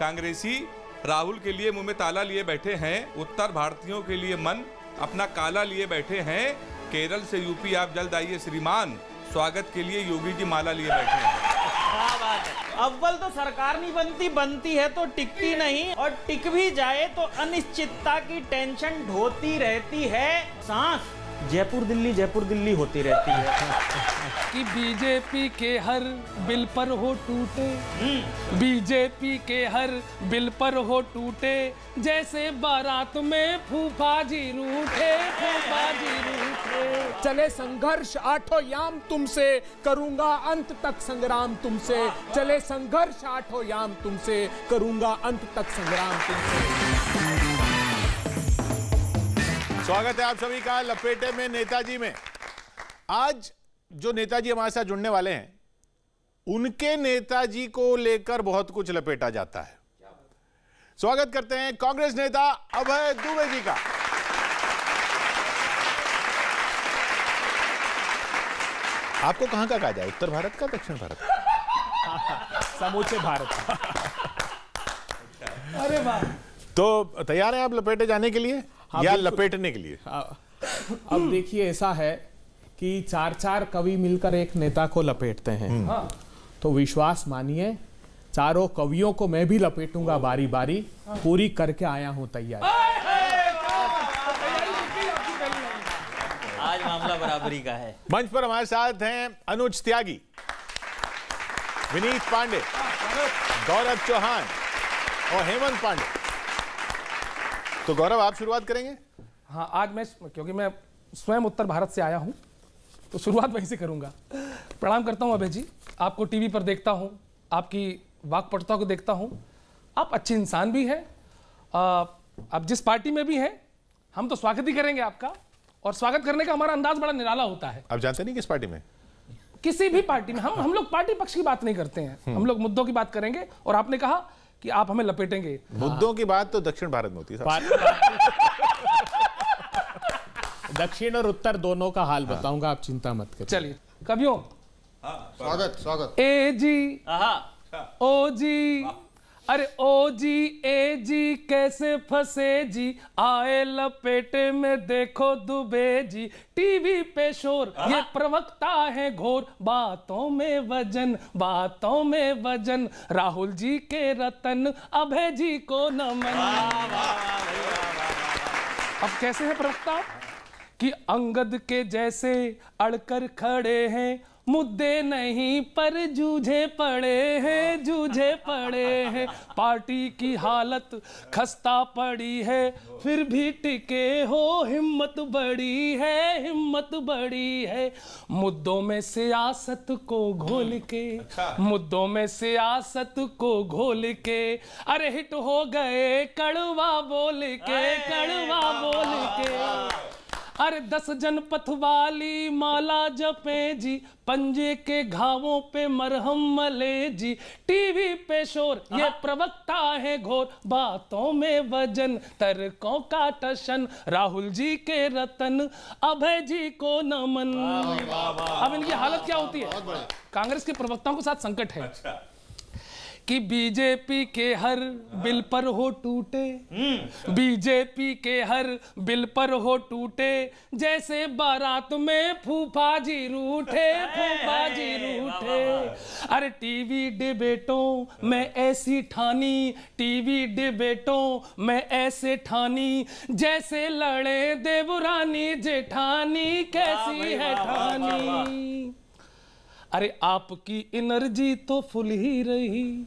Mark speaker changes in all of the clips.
Speaker 1: कांग्रेसी राहुल के लिए मुंह में ताला लिए बैठे हैं, उत्तर भारतीयों के लिए मन अपना काला लिए बैठे हैं। केरल से यूपी आप जल्द आइए श्रीमान, स्वागत के लिए योगी जी माला लिए बैठे हैं।
Speaker 2: क्या बात है। अव्वल तो सरकार नहीं बनती है तो टिकती नहीं, और टिक भी जाए तो अनिश्चितता की टेंशन ढोती रहती है। सांस जयपुर दिल्ली होती रहती है।
Speaker 3: कि बीजेपी के हर बिल पर हो टूटे, बीजेपी के हर बिल पर हो टूटे, जैसे बारात में फूफा जी रूठे, फूफा जी रूठे।
Speaker 4: चले संघर्ष आठों याम तुमसे, करूंगा अंत तक संग्राम तुमसे। चले संघर्ष आठों याम तुमसे, करूंगा अंत तक संग्राम तुमसे।
Speaker 5: स्वागत है आप सभी का लपेटे में नेताजी में। आज जो नेताजी हमारे साथ जुड़ने वाले हैं, उनके नेताजी को लेकर बहुत कुछ लपेटा जाता है। स्वागत करते हैं कांग्रेस नेता अभय दुबे जी का। आपको कहां का कहा जाए, उत्तर भारत का, दक्षिण भारत का?
Speaker 4: समूचे भारत का।
Speaker 3: अरे वाह।
Speaker 5: तो तैयार हैं आप लपेटे जाने के लिए या लपेटने के लिए?
Speaker 4: अब देखिए, ऐसा है कि चार कवि मिलकर एक नेता को लपेटते हैं। तो विश्वास मानिए, चारों कवियों को मैं भी लपेटूंगा बारी बारी, पूरी करके आया हूं तैयार।
Speaker 2: आज मामला बराबरी का है।
Speaker 5: मंच पर हमारे साथ हैं अनुज त्यागी, विनीत पांडे, गौरव चौहान और हेमंत पांडे। तो गौरव, आप शुरुआत करेंगे?
Speaker 3: हाँ, आज मैं, क्योंकि मैं स्वयं उत्तर भारत से आया हूँ, तो शुरुआत वहीं से करूँगा। प्रणाम करता हूँ अभय जी, आपको टीवी पर देखता हूँ, आपकी वाक्पटुता को देखता हूँ। आप अच्छे इंसान भी हैं। आप जिस पार्टी में भी हैं, हम तो स्वागत ही करेंगे आपका, और स्वागत करने का हमारा अंदाज बड़ा निराला होता है।
Speaker 5: आप जानते नहीं किस पार्टी में?
Speaker 3: किसी भी पार्टी में। हम लोग पार्टी पक्ष की बात नहीं करते हैं, हम लोग मुद्दों की बात करेंगे। और आपने कहा कि आप हमें लपेटेंगे।
Speaker 5: मुद्दों की बात तो दक्षिण भारत में होती है।
Speaker 4: दक्षिण और उत्तर दोनों का हाल बताऊंगा, आप चिंता मत करिए।
Speaker 3: चलिए कवियों,
Speaker 5: स्वागत।
Speaker 3: ए जी, ओ जी, अरे ओ जी, ए जी कैसे फंसे जी, आए लपेटे में देखो दुबे जी। टीवी पे शोर, ये प्रवक्ता है घोर, बातों में वजन, बातों में वजन। राहुल जी के रतन, अभय जी को नमन। अब कैसे है प्रवक्ता कि अंगद के जैसे अड़कर खड़े हैं, मुद्दे नहीं पर जूझे पड़े हैं, जूझे पड़े हैं। पार्टी की हालत खस्ता पड़ी है, फिर भी टिके हो, हिम्मत बड़ी है, हिम्मत बड़ी है। मुद्दों में सियासत को घोल के, मुद्दों में सियासत को घोल के, अरे हिट हो गए कड़वा बोल के, कड़वा बोल के। अरे 10 जनपथ वाली माला जपे जी, पंजे के घावों पे मरहम मले जी। टीवी पे शोर, ये प्रवक्ता है घोर, बातों में वजन, तर्कों का टशन। राहुल जी के रतन, अभय जी को नमन। अब इनकी हालत क्या होती है? कांग्रेस के प्रवक्ताओं के साथ संकट है कि बीजेपी के हर बिल पर हो टूटे, बीजेपी के हर बिल पर हो टूटे, जैसे बारात में फूफा जी रूठे, फूफा जी रूठे। अरे टीवी डिबेटों में ऐसी ठानी, टीवी डिबेटों में ऐसे ठानी, जैसे लड़े देवरानी जेठानी, कैसी है ठानी। अरे आपकी एनर्जी तो फुल ही रही,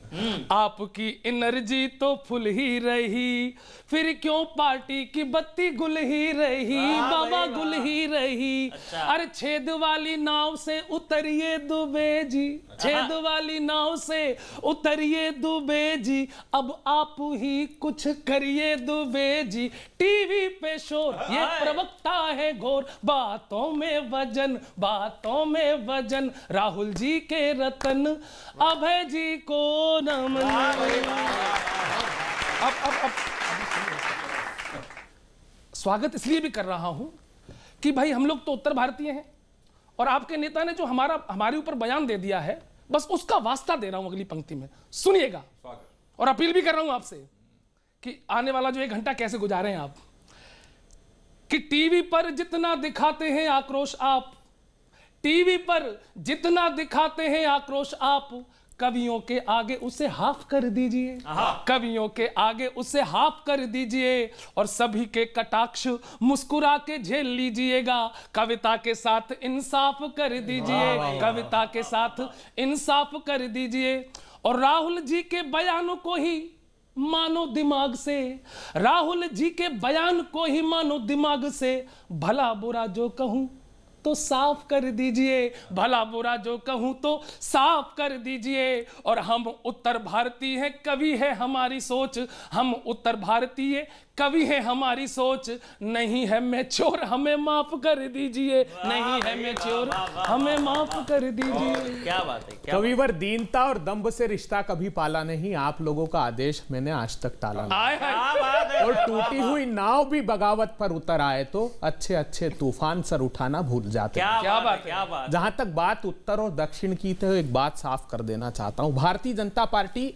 Speaker 3: आपकी एनर्जी तो फुल ही रही, फिर क्यों पार्टी की बत्ती गुल ही रही, बाबा गुल ही रही। अरे छेद वाली नाव से उतरिए दुबे जी, छेद वाली नाव से उतरिए दुबे जी, अब आप ही कुछ करिए दुबे जी। टीवी पे शोर, ये प्रवक्ता है घोर, बातों में वजन, बातों में वजन। राहुल जी के रतन, अभय जी को नमन। अब स्वागत इसलिए भी कर रहा हूं कि भाई हम लोग तो उत्तर भारतीय हैं, और आपके नेता ने जो हमारे ऊपर बयान दे दिया है, बस उसका वास्ता दे रहा हूं अगली पंक्ति में, सुनिएगा। और अपील भी कर रहा हूं आपसे कि आने वाला जो 1 घंटा कैसे गुजारें आप, कि टीवी पर जितना दिखाते हैं आक्रोश आप, टीवी पर जितना दिखाते हैं आक्रोश आप, कवियों के आगे उसे हाफ कर दीजिए, कवियों के आगे उसे हाफ कर दीजिए और सभी के कटाक्ष मुस्कुरा के झेल लीजिएगा। कविता के साथ इंसाफ कर दीजिए, कविता के साथ इंसाफ कर दीजिए। और राहुल जी के बयानों को ही मानो दिमाग से, राहुल जी के बयान को ही मानो दिमाग से, भला बुरा जो कहूं तो साफ कर दीजिए, भला बुरा जो कहूं तो साफ कर दीजिए। और हम उत्तर भारतीय हैं, कवि है हमारी सोच, हम उत्तर भारतीय कवि है हमारी सोच, नहीं है मैं चोर हमें माफ कर दीजिए, नहीं है मैं चोर हमें माफ कर दीजिए।
Speaker 2: क्या बात है,
Speaker 4: कविवर दीनता और दंभ से रिश्ता कभी पाला नहीं, आप लोगों का आदेश मैंने आज तक टाला नहीं। और टूटी हुई नाव भी बगावत पर उतर आए तो अच्छे अच्छे तूफान सर उठाना भूल जाते।
Speaker 2: क्या बात है, क्या बात।
Speaker 4: जहां तक बात उत्तर और दक्षिण की, तो एक बात साफ कर देना चाहता हूं, भारतीय जनता पार्टी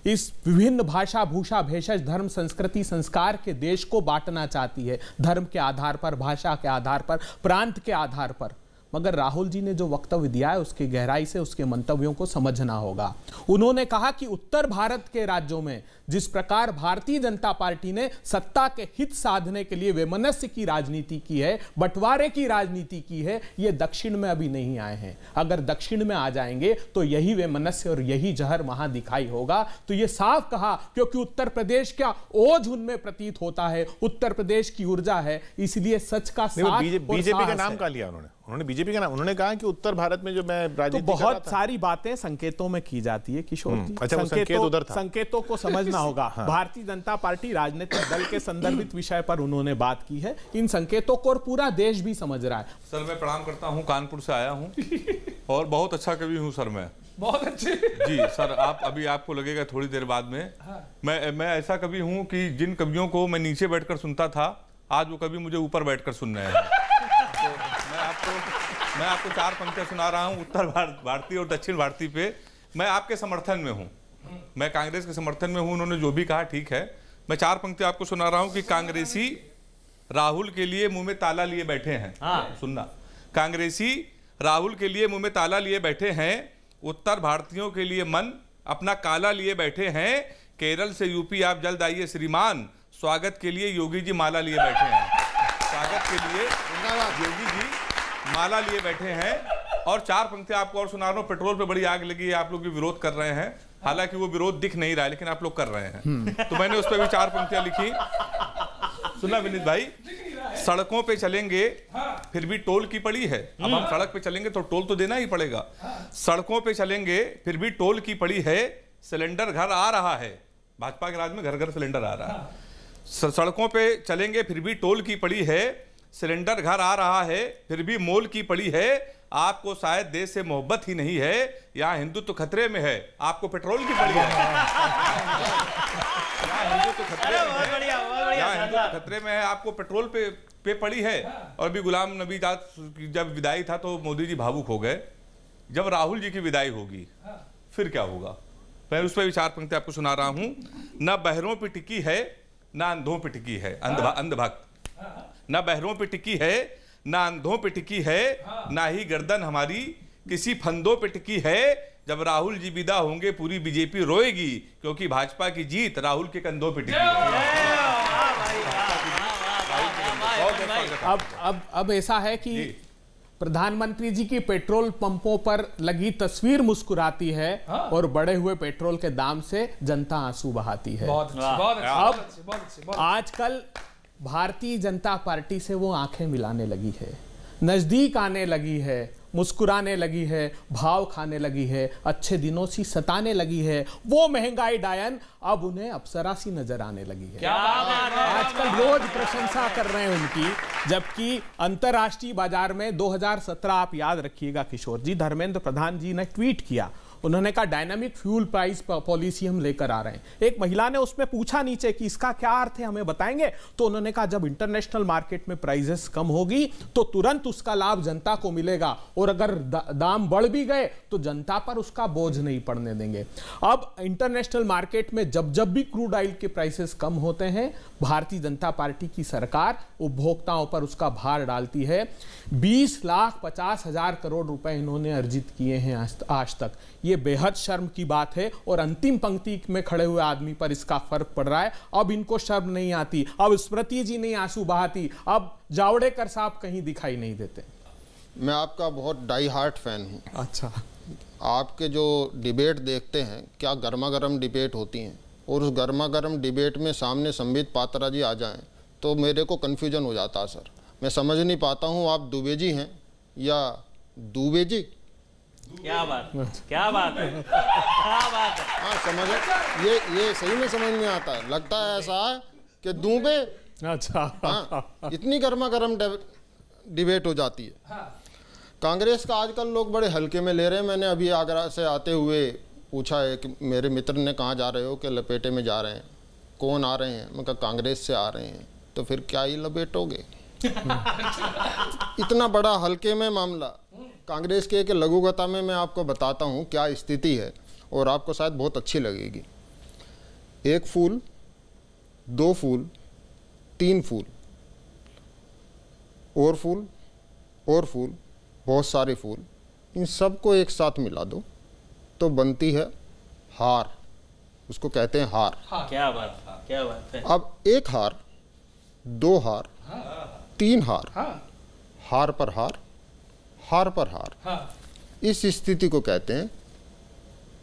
Speaker 4: इस विभिन्न भाषा भूषा भेषज धर्म संस्कृति संस्कार के देश को बांटना चाहती है, धर्म के आधार पर, भाषा के आधार पर, प्रांत के आधार पर। मगर राहुल जी ने जो वक्तव्य दिया है उसकी गहराई से उसके मंतव्यों को समझना होगा। उन्होंने कहा कि उत्तर भारत के राज्यों में जिस प्रकार भारतीय जनता पार्टी ने सत्ता के हित साधने के लिए वैमनस्य की राजनीति की है, बंटवारे की राजनीति की है, ये दक्षिण में अभी नहीं आए हैं। अगर दक्षिण में आ जाएंगे तो यही वैमनस्य और यही जहर वहां दिखाई होगा। तो ये साफ कहा, क्योंकि उत्तर प्रदेश का ओझ उनमें प्रतीत होता है, उत्तर प्रदेश की ऊर्जा है, इसलिए सच का साथ।
Speaker 5: बीजेपी का नाम कहा लिया उन्होंने बीजेपी का नाम, उन्होंने कहा कि उत्तर भारत में जो मैं राजनीति
Speaker 4: तो बहुत सारी बातें संकेतों में की जाती है किशोर जी।
Speaker 5: अच्छा, संकेत उधर था।
Speaker 4: संकेतों को समझना होगा। हाँ। भारतीय जनता पार्टी राजनीतिक दल के संदर्भित विषय पर उन्होंने बात की है, इन संकेतों को और पूरा देश भी समझ रहा है।
Speaker 1: सर मैं प्रणाम करता हूं, कानपुर से आया हूं और बहुत अच्छा कवि हूं सर मैं।
Speaker 3: बहुत अच्छे
Speaker 1: जी सर, आप अभी आपको लगेगा थोड़ी देर बाद में। हाँ। मैं ऐसा कवि हूं कि जिन कवियों को मैं नीचे बैठकर सुनता था, आज वो कवि मुझे ऊपर बैठकर सुन रहे हैं। तो मैं आपको 4 पंक्तियां सुना रहा हूं उत्तर भारतीय और दक्षिण भारतीय पे। मैं आपके समर्थन में हूं, मैं कांग्रेस के समर्थन में हूं, उन्होंने जो भी कहा ठीक है। मैं 4 पंक्तियां आपको सुना रहा हूं कि कांग्रेसी राहुल के लिए मुंह में ताला लिए बैठे हैं। हाँ। सुनना, कांग्रेसी राहुल के लिए मुंह में ताला लिए बैठे हैं, उत्तर भारतीयों के लिए मन अपना काला लिए बैठे हैं, केरल से यूपी आप जल्द आइए श्रीमान, स्वागत के लिए योगी जी माला लिए बैठे हैं। स्वागत के लिए योगी जी माला लिए बैठे हैं। और 4 पंक्तियां आपको और सुना रहा हूं। पेट्रोल पे बड़ी आग लगी है, आप लोग भी विरोध कर रहे हैं, हालांकि वो विरोध दिख नहीं रहा है लेकिन आप लोग कर रहे हैं। तो मैंने उस पर भी 4 पंक्तियां लिखी। सुना विनीत भाई, सड़कों पे चलेंगे फिर भी टोल की पड़ी है। अब हम सड़क पे चलेंगे तो टोल तो देना ही पड़ेगा। सड़कों पे चलेंगे फिर भी टोल की पड़ी है, सिलेंडर घर आ रहा है। भाजपा के राज में घर घर सिलेंडर आ रहा है। सड़कों पे चलेंगे फिर भी टोल की पड़ी है, सिलेंडर घर आ रहा है, फिर भी मोल की पड़ी है। आपको शायद देश से मोहब्बत ही नहीं है, यहाँ हिंदुत्व खतरे में है, आपको पेट्रोल की पड़ी है। हिंदुत्व खतरे में है, आपको पेट्रोल पे पड़ी है। और भी गुलाम नबी जब विदाई था तो मोदी जी भावुक हो गए। जब राहुल जी की विदाई होगी फिर क्या होगा? मैं उस पर भी 4 पंक्ति आपको सुना रहा हूं। न बहरों पे टिकी है, न अंधों पे टिकी है, अंधभक्त। न बहरों पे टिकी है, न अंधों पे टिकी है, ना ही गर्दन हमारी किसी फंदों पे टिकी है। जब राहुल जी विदा होंगे पूरी बीजेपी रोएगी, क्योंकि भाजपा की जीत राहुल के कंधों पे टिकी है।
Speaker 4: अब ऐसा है कि प्रधानमंत्री जी की पेट्रोल पंपों पर लगी तस्वीर मुस्कुराती है। हाँ? और बढ़े हुए पेट्रोल के दाम से जनता आंसू बहाती है। अब आजकल भारतीय जनता पार्टी से वो आंखें मिलाने लगी है, नजदीक आने लगी है, मुस्कुराने लगी है, भाव खाने लगी है, अच्छे दिनों सी सताने लगी है। वो महंगाई डायन अब उन्हें अप्सरा सी नजर आने लगी है। आजकल रोज प्रशंसा कर रहे हैं उनकी, जबकि अंतरराष्ट्रीय बाजार में 2017, आप याद रखिएगा किशोर जी, धर्मेंद्र प्रधान जी ने ट्वीट किया, उन्होंने कहा डायनामिक फ्यूल प्राइस पॉलिसी हम लेकर आ रहे हैं। एक महिला ने उसमें पूछा नीचे कि इसका क्या अर्थ है, हमें बताएंगे? तो उन्होंने कहा जब इंटरनेशनल मार्केट में प्राइसेस कम होगी तो तुरंत उसका लाभ जनता को मिलेगा, और अगर दाम बढ़ भी गए तो जनता पर उसका बोझ नहीं पड़ने देंगे। अब इंटरनेशनल मार्केट में जब जब भी क्रूड ऑयल के प्राइसेस कम होते हैं, भारतीय जनता पार्टी की सरकार उपभोक्ताओं पर उसका भार डालती है। 20,50,000 करोड़ रुपए इन्होंने अर्जित किए हैं आज तक। ये बेहद शर्म की बात है, और अंतिम पंक्ति में खड़े हुए आदमी पर इसका फर्क पड़ रहा है। अब इनको शर्म नहीं आती, अब स्मृति जी नहीं आंसू बहाती, अब जावड़ेकर साहब कहीं दिखाई नहीं देते।
Speaker 6: मैं आपका बहुत डाई हार्ट फैन हूँ।
Speaker 4: अच्छा,
Speaker 6: आपके जो डिबेट देखते हैं, क्या गर्मा गर्म डिबेट होती हैं, और उस गर्मा गर्म डिबेट में सामने संबित पात्रा जी आ जाएं तो मेरे को कन्फ्यूजन हो जाता है सर। मैं समझ नहीं पाता हूँ आप दुबे जी हैं या दुबे जी।
Speaker 2: क्या बात है, क्या बात है, क्या बात है।
Speaker 6: हाँ समझ, ये सही में समझ में आता है। लगता है ऐसा कि दुबे।
Speaker 4: अच्छा,
Speaker 6: हाँ, इतनी गर्मा गर्म डिबेट हो जाती है। कांग्रेस का आजकल लोग बड़े हल्के में ले रहे हैं। मैंने अभी आगरा से आते हुए पूछा है कि मेरे मित्र ने कहाँ जा रहे हो, कि लपेटे में जा रहे हैं। कौन आ रहे हैं? मैं कहा कांग्रेस से आ रहे हैं। तो फिर क्या ही लपेटोगे? इतना बड़ा हल्के में मामला। कांग्रेस के एक लघुकथा में मैं आपको बताता हूँ क्या स्थिति है, और आपको शायद बहुत अच्छी लगेगी। 1 फूल, 2 फूल, 3 फूल, और फूल, और फूल, बहुत सारे फूल, इन सबको एक साथ मिला दो तो बनती है हार। उसको कहते हैं हार।
Speaker 2: क्या बात, क्या बात है।
Speaker 6: अब 1 हार, 2 हार, 3 हार, हार पर हार, हार पर हार, इस स्थिति को कहते हैं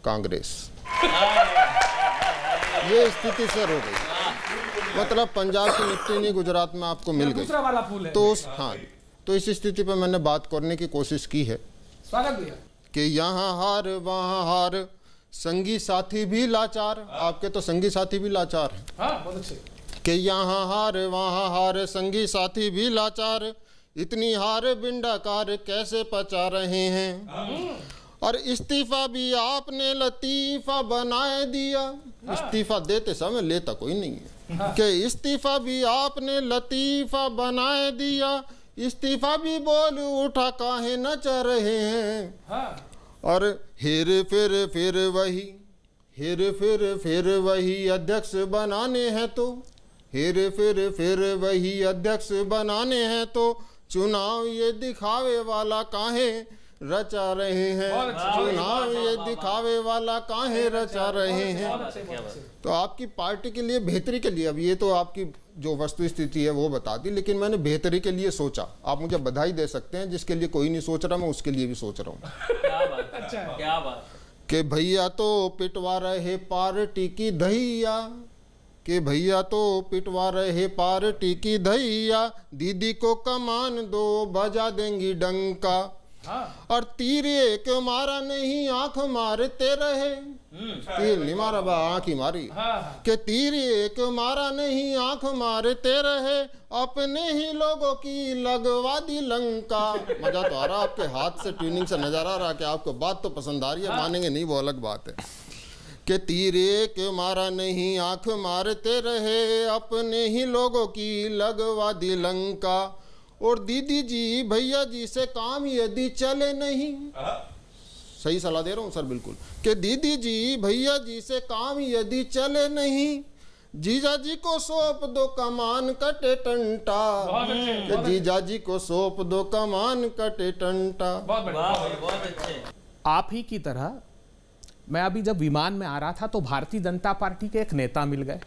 Speaker 6: कांग्रेस। ये स्थिति सर हो गई, मतलब पंजाब की निफ्टी नहीं, गुजरात में आपको मिल गई।
Speaker 3: दूसरा वाला फूल है।
Speaker 6: तो हाँ, तो इस स्थिति पर मैंने बात करने की कोशिश की है।
Speaker 3: स्वागत भैया।
Speaker 6: कि यहाँ हार वहाँ हार, संगी साथी भी लाचार। आपके तो संगी साथी भी लाचार हैं।
Speaker 3: हाँ, बहुत अच्छे।
Speaker 6: कि यहाँ हार वहाँ हार, संगी साथी भी लाचार, इतनी हार बिंडाकार कैसे पचा रहे हैं। और इस्तीफा भी आपने लतीफा बनाए दिया। इस्तीफा देते समय लेता कोई नहीं है। कि इस्तीफा भी आपने लतीफा बनाए दिया, इस्तीफा भी बोल उठा काहे नच रहे हैं। और हेर फिर वही, हेर फिर वही अध्यक्ष बनाने हैं तो, हेर फिर वही अध्यक्ष बनाने हैं तो, चुनाव ये दिखावे वाला काहे रचा रहे हैं। चुनाव ये दिखावे वाला काहे रचा रहे हैं। तो आपकी पार्टी के लिए, बेहतरी के लिए, अब ये तो आपकी जो वस्तु स्थिति है वो बता दी, लेकिन मैंने बेहतरी के लिए सोचा। आप मुझे बधाई दे सकते हैं, जिसके लिए कोई नहीं सोच रहा, मैं उसके लिए भी सोच रहा हूँ।
Speaker 2: क्या बात, अच्छा, क्या बात।
Speaker 6: कि भैया तो पिटवा रहे पार्टी की धैया, कि भैया तो पिटवा रहे पार्टी की धैया, दीदी को कमान दो बजा देंगी डंका। और तीर एक मारा नहीं आंख मारते रहे। तीर नहीं मारा बा, आंख ही मारी। कि तीर एक मारा नहीं आंख मारते रहे, अपने ही लोगों की लगवा दी लंका। मजा तो आ रहा, आपके हाथ से ट्यूनिंग से नजर आ रहा कि आपको बात तो पसंद आ रही है, मानेंगे नहीं वो अलग बात है। कि तीर एक मारा नहीं आंख मारते रहे, अपने ही लोगों की लगवा दी लंका। और दीदी जी भैया जी से काम यदि चले नहीं, सही सलाह दे रहा हूँ सर बिल्कुल, कि दीदी जी भैया जी से काम यदि चले नहीं, जीजा जी को सौंप दो कमान कटे टंटा। कि जीजा जी को सौंप दो कमान कटे टंटा।
Speaker 2: बहुत अच्छे।
Speaker 4: आप ही की तरह मैं अभी जब विमान में आ रहा था तो भारतीय जनता पार्टी के एक नेता मिल गए।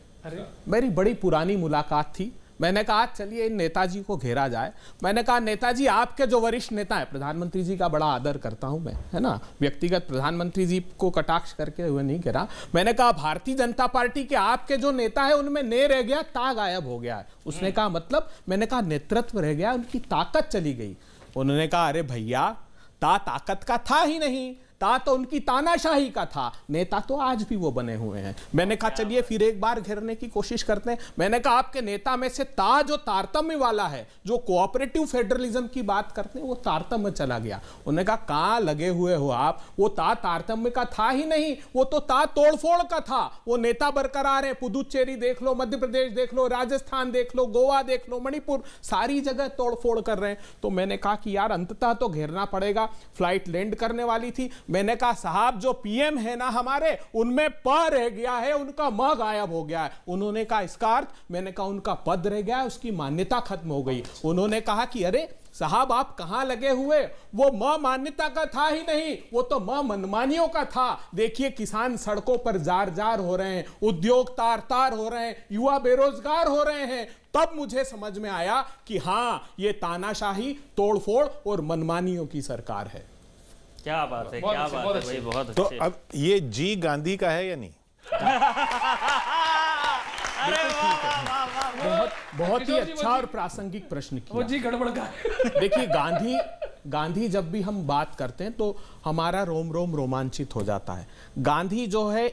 Speaker 4: मेरी बड़ी पुरानी मुलाकात थी। मैंने कहा चलिए इन नेताजी को घेरा जाए। मैंने कहा नेताजी, आपके जो वरिष्ठ नेता है, प्रधानमंत्री जी का बड़ा आदर करता हूं मैं, है ना, व्यक्तिगत प्रधानमंत्री जी को कटाक्ष करके हुए नहीं घेरा। मैंने कहा भारतीय जनता पार्टी के आपके जो नेता है उनमें ने रह गया, ता गायब हो गया है। उसने कहा मतलब? मैंने कहा नेतृत्व रह गया, उनकी ताकत चली गई। उन्होंने कहा अरे भैया, ताकत का था ही नहीं, ता तो उनकी तानाशाही का था, नेता तो आज भी वो बने हुए हैं। मैंने कहा चलिए फिर एक बार घेरने की कोशिश करते हैं। मैंने कहा आपके नेता में से ता जो तारतम्य वाला है, जो कोऑपरेटिव फेडरलिज्म की बात करते हैं, वो तारतम्य चला गया। उन्होंने कहा कहां लगे हुए हो आप, वो ता तारतम्य का था ही नहीं, वो तो ता तोड़फोड़ का था। वो नेता बरकरार है, पुदुचेरी देख लो, मध्य प्रदेश देख लो, राजस्थान देख लो, गोवा देख लो, मणिपुर, सारी जगह तोड़फोड़ कर रहे हैं। तो मैंने कहा कि यार अंततः तो घेरना पड़ेगा। फ्लाइट लैंड करने वाली थी, मैंने कहा साहब जो पीएम है ना हमारे, उनमें प रह गया है, उनका म गायब हो गया है। उन्होंने कहा इसका अर्थ, मैंने कहा उनका पद रह गया है, उसकी मान्यता खत्म हो गई। उन्होंने कहा कि अरे साहब आप कहां लगे हुए, वो म मान्यता का था ही नहीं, वो तो म मनमानियों का था। देखिए किसान सड़कों पर जार जार हो रहे हैं, उद्योग तार तार हो रहे हैं, युवा बेरोजगार हो रहे हैं। तब मुझे समझ में आया कि हां ये तानाशाही, तोड़फोड़ और मनमानियों की सरकार है।
Speaker 2: क्या बात है, क्या बात है भाई, बहुत
Speaker 5: तो
Speaker 2: अच्छे।
Speaker 5: अब ये जी गांधी का है या नहीं?
Speaker 2: अरे
Speaker 4: बहुत ही अच्छा और प्रासंगिक प्रश्न
Speaker 3: वो
Speaker 4: किया।
Speaker 3: जी गड़बड़ का है।
Speaker 4: देखिए गांधी जब भी हम बात करते हैं तो हमारा रोम रोम रोमांचित हो जाता है। गांधी जो है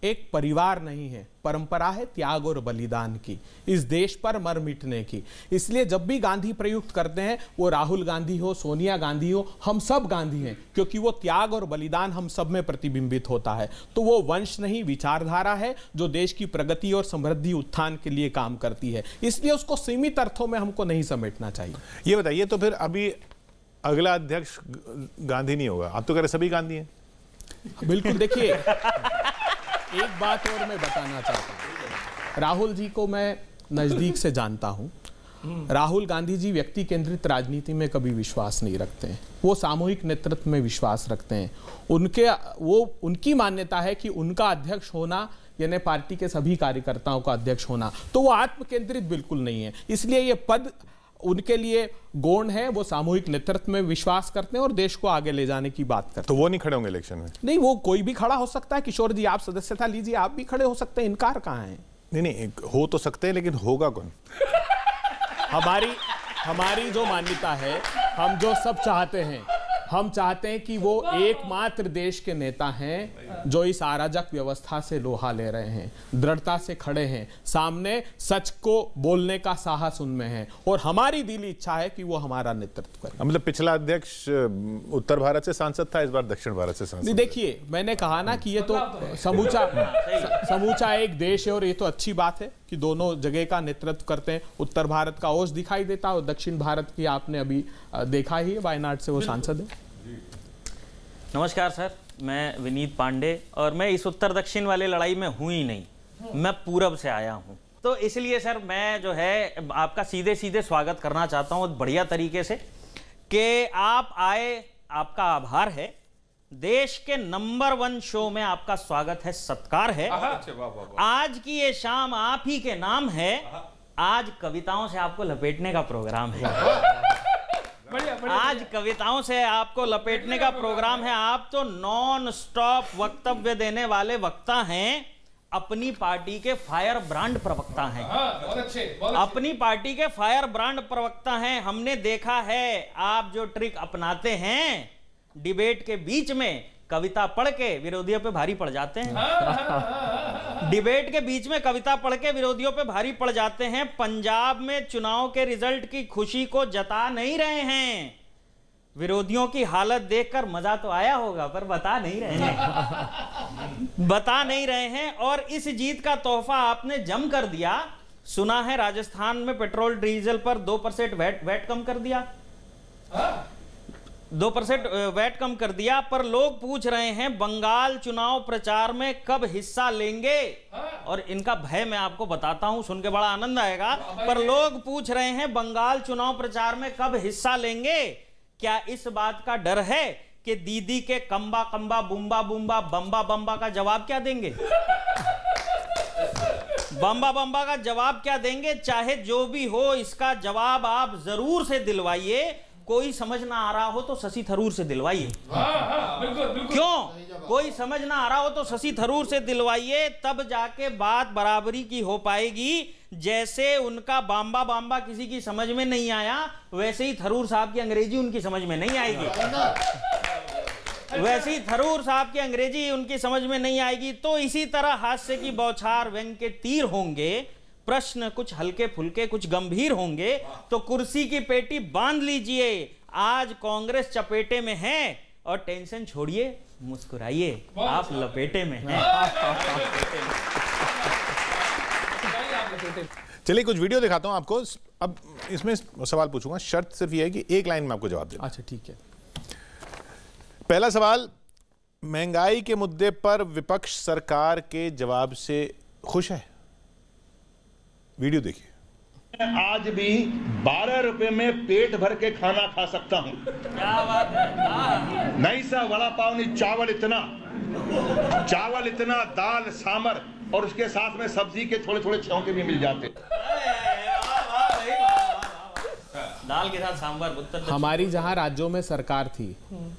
Speaker 4: एक परिवार नहीं है, परंपरा है त्याग और बलिदान की, इस देश पर मर मिटने की। इसलिए जब भी गांधी प्रयुक्त करते हैं, वो राहुल गांधी हो, सोनिया गांधी हो, हम सब गांधी हैं, क्योंकि वो त्याग और बलिदान हम सब में प्रतिबिंबित होता है। तो वो वंश नहीं, विचारधारा है जो देश की प्रगति और समृद्धि उत्थान के लिए काम करती है। इसलिए उसको सीमित अर्थों में हमको नहीं समेटना चाहिए।
Speaker 5: ये बताइए तो फिर अभी अगला अध्यक्ष गांधी नहीं होगा, आप तो कह रहे सभी गांधी हैं।
Speaker 4: बिल्कुल। देखिए एक बात और मैं बताना चाहता हूं, राहुल जी को मैं नजदीक से जानता हूं। राहुल गांधी जी व्यक्ति केंद्रित राजनीति में कभी विश्वास नहीं रखते हैं, वो सामूहिक नेतृत्व में विश्वास रखते हैं। उनकी मान्यता है कि उनका अध्यक्ष होना यानी पार्टी के सभी कार्यकर्ताओं का अध्यक्ष होना, तो वो आत्म केंद्रित बिल्कुल नहीं है। इसलिए ये पद उनके लिए गौण है, वो सामूहिक नेतृत्व में विश्वास करते हैं और देश को आगे ले जाने की बात करते हैं।
Speaker 5: तो वो नहीं खड़े होंगे इलेक्शन में?
Speaker 4: नहीं, वो कोई भी खड़ा हो सकता है। किशोर जी आप सदस्यता लीजिए, आप भी खड़े हो सकते हैं, इनकार कहाँ है?
Speaker 5: नहीं, हो तो सकते हैं, लेकिन होगा कौन?
Speaker 4: हमारी जो मान्यता है, हम जो सब चाहते हैं, हम चाहते हैं कि वो एकमात्र देश के नेता हैं जो इस अराजक व्यवस्था से लोहा ले रहे हैं, दृढ़ता से खड़े हैं, सामने सच को बोलने का साहस उनमें है, और हमारी दिली इच्छा है कि वो हमारा नेतृत्व करें।
Speaker 5: मतलब पिछला अध्यक्ष उत्तर भारत से सांसद था, इस बार दक्षिण भारत से सांसद।
Speaker 4: देखिए मैंने कहा ना कि ये तो समूचा एक देश है, और ये तो अच्छी बात है कि दोनों जगह का नेतृत्व करते हैं। उत्तर भारत का ओज दिखाई देता है और दक्षिण भारत की आपने अभी देखा ही है, वायनाड से वो सांसद है।
Speaker 2: नमस्कार सर, मैं विनीत पांडे, और मैं इस उत्तर दक्षिण वाले लड़ाई में हूं ही नहीं, मैं पूरब से आया हूं। तो इसलिए सर मैं जो है आपका सीधे सीधे स्वागत करना चाहता हूं बढ़िया तरीके से कि आप आए, आपका आभार है। देश के नंबर 1 शो में आपका स्वागत है, सत्कार है। आज की ये शाम आप ही के नाम है। आज कविताओं से आपको लपेटने का प्रोग्राम है। आज कविताओं से आपको लपेटने का प्रोग्राम है। आप तो नॉन स्टॉप वक्तव्य देने वाले वक्ता हैं, अपनी पार्टी के फायर ब्रांड प्रवक्ता हैं। अपनी पार्टी के फायर ब्रांड प्रवक्ता हैं। हमने देखा है आप जो ट्रिक अपनाते हैं, डिबेट के बीच में कविता पढ़ के विरोधियों पे भारी पड़ जाते हैं। डिबेट के बीच में कविता पढ़ के विरोधियों पे भारी पड़ जाते हैं। पंजाब में चुनाव के रिजल्ट की खुशी को जता नहीं रहे हैं। विरोधियों की हालत देखकर मजा तो आया होगा, पर बता नहीं रहे हैं। बता नहीं रहे हैं। और इस जीत का तोहफा आपने जम कर दिया। सुना है राजस्थान में पेट्रोल डीजल पर 2% वैट कम कर दिया। 2% वैट कम कर दिया। पर लोग पूछ रहे हैं बंगाल चुनाव प्रचार में कब हिस्सा लेंगे, और इनका भय मैं आपको बताता हूं, सुन के बड़ा आनंद आएगा। पर लोग पूछ रहे हैं बंगाल चुनाव प्रचार में कब हिस्सा लेंगे। क्या इस बात का डर है कि दीदी के कंबा कंबा बुम्बा बुम्बा बम्बा बम्बा का जवाब क्या देंगे? बम्बा बम्बा का जवाब क्या देंगे? चाहे जो भी हो, इसका जवाब आप जरूर से दिलवाइए। कोई समझ ना आ रहा हो तो शशि थरूर से दिलवाइए। क्यों? कोई समझ ना आ रहा हो तो शशि थरूर से दिलवाइए, तब जाके बात बराबरी की हो पाएगी। जैसे उनका बाम्बा बाम्बा किसी की समझ में नहीं आया, वैसे ही थरूर साहब की अंग्रेजी उनकी समझ में नहीं आएगी। वैसी थरूर साहब की अंग्रेजी उनकी समझ में नहीं आएगी, तो इसी तरह हास्य की बौछार, व्यंग के तीर होंगे, प्रश्न कुछ हल्के फुल्के कुछ गंभीर होंगे, तो कुर्सी की पेटी बांध लीजिए। आज कांग्रेस चपेटे में है और टेंशन छोड़िए, मुस्कुराइए, आप लपेटे में हैं।
Speaker 5: चलिए कुछ वीडियो दिखाता हूं आपको। अब इसमें सवाल पूछूंगा, शर्त सिर्फ ये है कि एक लाइन में आपको जवाब देना।
Speaker 4: अच्छा ठीक है।
Speaker 5: पहला सवाल, महंगाई के मुद्दे पर विपक्ष सरकार के जवाब से खुश है? वीडियो देखिए।
Speaker 7: आज भी 12 रुपए में पेट भर के खाना खा सकता हूं।
Speaker 2: क्या बात है।
Speaker 7: नहीं सा वड़ा पाव नहीं, चावल इतना, दाल सांबर और उसके साथ में सब्जी के थोड़े थोड़े छौंके भी मिल जाते।
Speaker 2: दाल के साथ सांबर।
Speaker 4: हमारी जहां राज्यों में सरकार थी,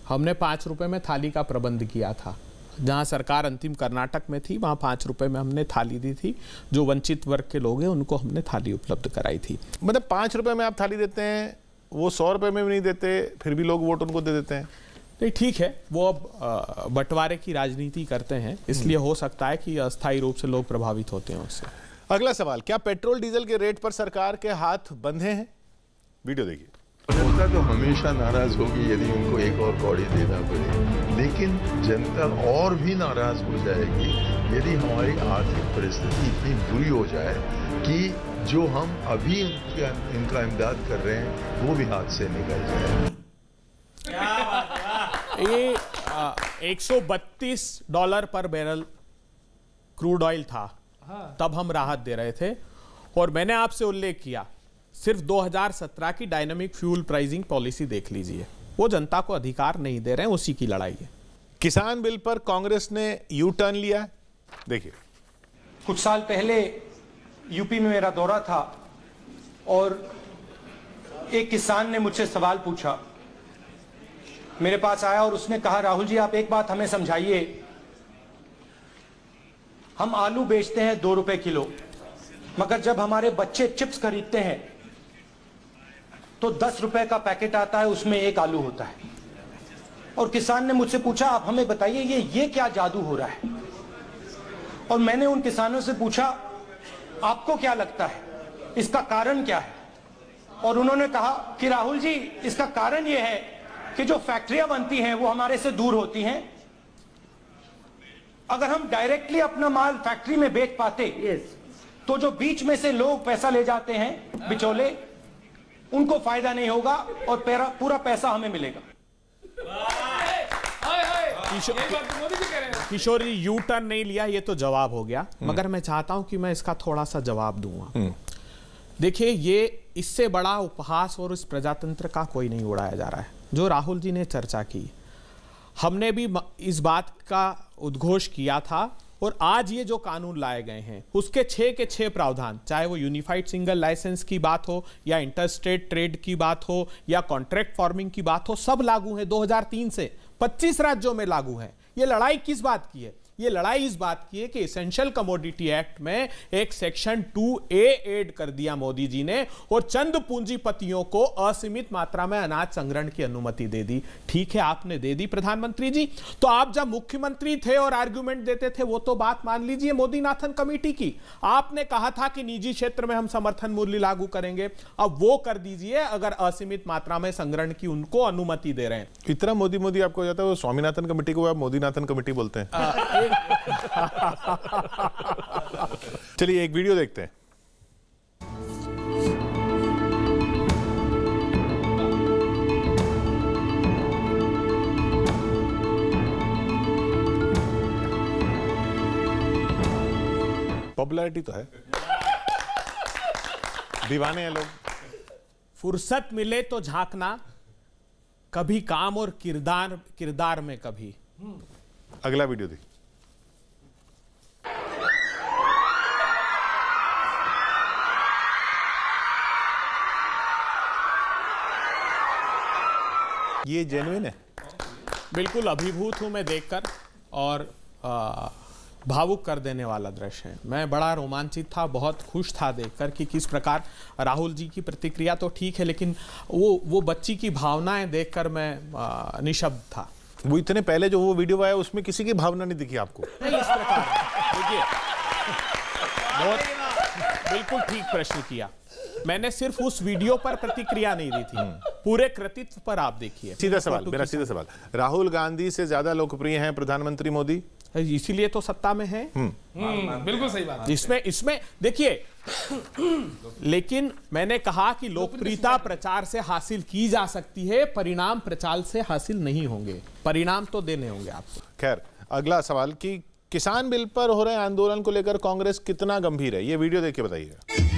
Speaker 4: हमने 5 रुपए में थाली का प्रबंध किया था। जहां सरकार अंतिम कर्नाटक में थी, वहां 5 रुपए में हमने थाली दी थी। जो वंचित वर्ग के लोग हैं उनको हमने थाली उपलब्ध कराई थी।
Speaker 5: मतलब 5 रुपए में आप थाली देते हैं, वो 100 रुपए में भी नहीं देते, फिर भी लोग वोट उनको दे देते हैं।
Speaker 4: नहीं ठीक है, वो अब बंटवारे की राजनीति करते हैं, इसलिए हो सकता है कि अस्थायी रूप से लोग प्रभावित होते हैं उससे।
Speaker 5: अगला सवाल, क्या पेट्रोल डीजल के रेट पर सरकार के हाथ बंधे हैं? वीडियो देखिए।
Speaker 8: जनता तो हमेशा नाराज होगी यदि उनको एक और कौड़ी देना पड़े, लेकिन जनता और भी नाराज हो जाएगी यदि हमारी आर्थिक परिस्थिति इतनी बुरी हो जाए कि जो हम अभी इनका इमदाद कर रहे हैं वो भी हाथ से निकल जाए।
Speaker 4: ये $132 पर बैरल क्रूड ऑयल था, तब हम राहत दे रहे थे। और मैंने आपसे उल्लेख किया, सिर्फ 2017 की डायनामिक फ्यूल प्राइसिंग पॉलिसी देख लीजिए, वो जनता को अधिकार नहीं दे रहे हैं, उसी की लड़ाई है।
Speaker 5: किसान बिल पर कांग्रेस ने यू टर्न लिया, देखिए।
Speaker 9: कुछ साल पहले यूपी में मेरा दौरा था और एक किसान ने मुझसे सवाल पूछा, मेरे पास आया और उसने कहा, राहुल जी आप एक बात हमें समझाइए, हम आलू बेचते हैं 2 रुपए किलो, मगर जब हमारे बच्चे चिप्स खरीदते हैं तो 10 रुपए का पैकेट आता है, उसमें 1 आलू होता है। और किसान ने मुझसे पूछा, आप हमें बताइए ये क्या जादू हो रहा है? और मैंने उन किसानों से पूछा, आपको क्या लगता है इसका कारण क्या है? और उन्होंने कहा कि राहुल जी इसका कारण यह है कि जो फैक्ट्रियां बनती हैं वो हमारे से दूर होती हैं। अगर हम डायरेक्टली अपना माल फैक्ट्री में बेच पाते तो जो बीच में से लोग पैसा ले जाते हैं, बिचौले, उनको फायदा नहीं होगा और पूरा पैसा हमें मिलेगा।
Speaker 4: किशोर जी यू टर्न नहीं लिया, ये तो जवाब हो गया, मगर मैं चाहता हूं कि मैं इसका थोड़ा सा जवाब दूंगा। देखिए, ये इससे बड़ा उपहास और इस प्रजातंत्र का कोई नहीं उड़ाया जा रहा है। जो राहुल जी ने चर्चा की, हमने भी इस बात का उद्घोष किया था, और आज ये जो कानून लाए गए हैं उसके 6 के 6 प्रावधान, चाहे वो यूनिफाइड सिंगल लाइसेंस की बात हो या इंटरस्टेट ट्रेड की बात हो या कॉन्ट्रैक्ट फार्मिंग की बात हो, सब लागू है। 2003 से 25 राज्यों में लागू है। ये लड़ाई किस बात की है? ये लड़ाई इस बात की है कि एसेंशियल कमोडिटी एक्ट में एक सेक्शन 2A ऐड कर दिया मोदी जी ने, और चंद पूंजीपतियों को असीमित मात्रा में अनाज संग्रहण की अनुमति दे दी। ठीक है, आपने दे दी प्रधानमंत्री जी, तो आप जब मुख्यमंत्री थे और आर्गुमेंट देते थे वो तो बात मान लीजिए मोदीनाथन कमेटी की। आपने कहा था कि निजी क्षेत्र में हम समर्थन मूल्य लागू करेंगे, अब वो कर दीजिए अगर असीमित मात्रा में संग्रहण की उनको अनुमति दे रहे हैं।
Speaker 5: इतना मोदी मोदी आपको जाता है, वो स्वामीनाथन कमेटी को आप मोदीनाथन कमेटी बोलते हैं। चलिए एक वीडियो देखते हैं। पॉपुलैरिटी तो है, दीवाने हैं लोग।
Speaker 4: फुर्सत मिले तो झांकना, कभी काम और किरदार में कभी।
Speaker 5: अगला वीडियो देखिए। ये जेन्युइन है?
Speaker 4: बिल्कुल अभिभूत हूं मैं देखकर, और भावुक कर देने वाला दृश्य है। मैं बड़ा रोमांचित था, बहुत खुश था देखकर कि किस प्रकार राहुल जी की प्रतिक्रिया तो ठीक है, लेकिन वो बच्ची की भावनाएं देखकर मैं निशब्द था।
Speaker 5: वो इतने पहले जो वो वीडियो आया उसमें किसी की भावना नहीं दिखी आपको?
Speaker 4: नहीं, इस प्रकार देखिए, बहुत बिल्कुल ठीक प्रश्न किया। मैंने सिर्फ उस वीडियो पर प्रतिक्रिया नहीं दी थी, पूरे कृतित्व पर आप देखिए।
Speaker 5: सीधा सवाल, मेरा सीधा सवाल, राहुल गांधी से ज्यादा लोकप्रिय हैं प्रधानमंत्री मोदी?
Speaker 4: इसीलिए तो सत्ता में है।
Speaker 3: बिल्कुल सही बात।
Speaker 4: इसमें देखिए, लेकिन मैंने कहा कि लोकप्रियता प्रचार से हासिल की जा सकती है, परिणाम प्रचार से हासिल नहीं होंगे, परिणाम तो देने होंगे आपको।
Speaker 5: खैर, अगला सवाल कि किसान बिल पर हो रहे आंदोलन को लेकर कांग्रेस कितना गंभीर है, ये वीडियो देख के बताइएगा।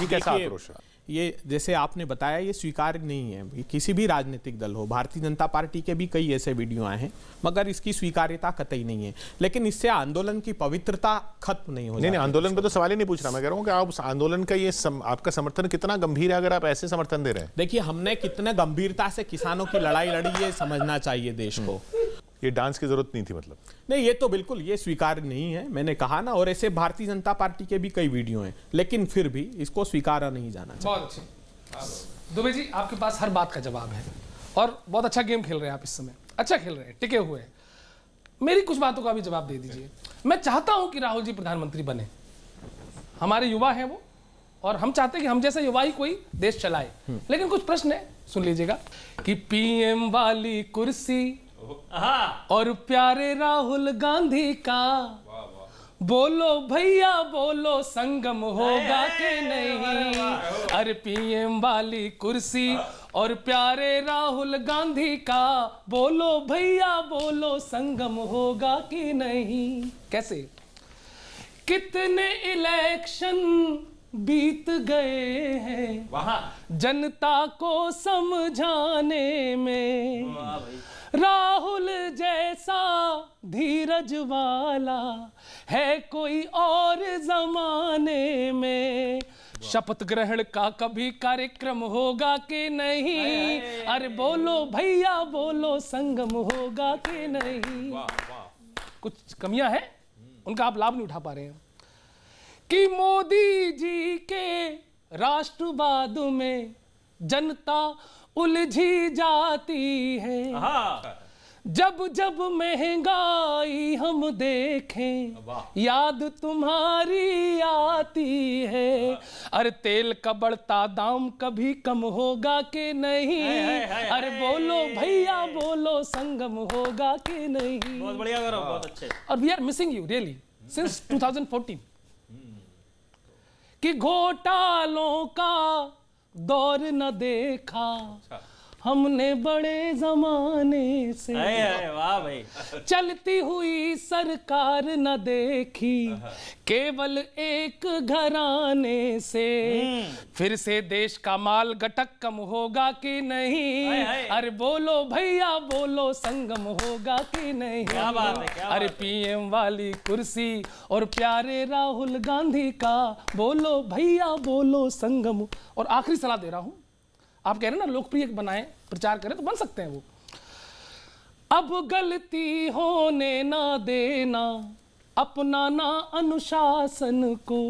Speaker 5: कैसा आक्रोश है?
Speaker 4: ये जैसे आपने बताया, ये स्वीकार्य नहीं है। किसी भी राजनीतिक दल हो, भारतीय जनता पार्टी के भी कई ऐसे वीडियो आए हैं, मगर इसकी स्वीकार्यता कतई नहीं है। लेकिन इससे आंदोलन की पवित्रता खत्म नहीं हो जाती।
Speaker 5: नहीं, आंदोलन पे तो सवाल ही नहीं पूछ रहा। मैं कह रहा हूँ कि आप आंदोलन का ये आपका समर्थन कितना गंभीर है अगर आप ऐसे समर्थन दे रहे हैं?
Speaker 4: देखिए, हमने कितने गंभीरता से किसानों की लड़ाई लड़ी, ये समझना चाहिए देश को।
Speaker 5: ये डांस की जरूरत नहीं थी मतलब?
Speaker 4: नहीं, ये तो बिल्कुल ये स्वीकार्य नहीं है, मैंने कहा ना। और ऐसे भारतीय जनता पार्टी के भी कई वीडियो हैं, लेकिन फिर भी इसको स्वीकारा नहीं जाना चाहिए।
Speaker 3: बहुत अच्छे दुबे जी, आपके पास हर बात का जवाब है और बहुत अच्छा गेम खेल रहे हैं आप इस समय, अच्छा खेल रहे हैं, टिके हुए हैं। मेरी कुछ बातों का भी जवाब दे दीजिए। मैं चाहता हूं कि राहुल जी प्रधानमंत्री बने, हमारे युवा हैं वो, और हम चाहते हैं कि हम जैसे युवा ही कोई देश चलाए। लेकिन कुछ प्रश्न है, सुन लीजिएगा। कि पीएम वाली कुर्सी और प्यारे राहुल गांधी का, बोलो भैया बोलो, संगम होगा कि नहीं? अरे पीएम वाली कुर्सी और प्यारे राहुल गांधी का, बोलो भैया बोलो, संगम होगा कि नहीं? कैसे? कितने इलेक्शन बीत गए हैं जनता को समझाने में, राहुल जैसा धीरज वाला है कोई और जमाने में। शपथ ग्रहण का कभी कार्यक्रम होगा कि नहीं? अरे बोलो भैया बोलो, संगम होगा कि नहीं? कुछ कमियां हैं, उनका आप लाभ नहीं उठा पा रहे हैं। कि मोदी जी के राष्ट्रवाद में जनता उलझी जाती है, जब जब महंगाई हम देखें याद तुम्हारी आती है। अरे तेल का बढ़ता दाम कभी कम होगा कि नहीं? अरे बोलो भैया बोलो, संगम होगा कि नहीं?
Speaker 2: बहुत बढ़िया करो, बहुत अच्छे।
Speaker 3: और we are missing you really since 2014। कि घोटालों का दौर न देखा हमने बड़े जमाने से,
Speaker 2: वाह भाई।
Speaker 3: चलती हुई सरकार न देखी केवल एक घराने से, फिर से देश का माल घटक कम होगा कि नहीं? अरे बोलो भैया बोलो, संगम होगा कि नहीं?
Speaker 2: क्या बात है, क्या
Speaker 3: अरे पीएम वाली कुर्सी और प्यारे राहुल गांधी का, बोलो भैया बोलो, संगम। और आखिरी सलाह दे रहा हूं, आप कह रहे हैं ना लोकप्रिय बनाएं, प्रचार करें, तो बन सकते हैं वो। अब गलती होने ना देना, अपनाना अनुशासन को।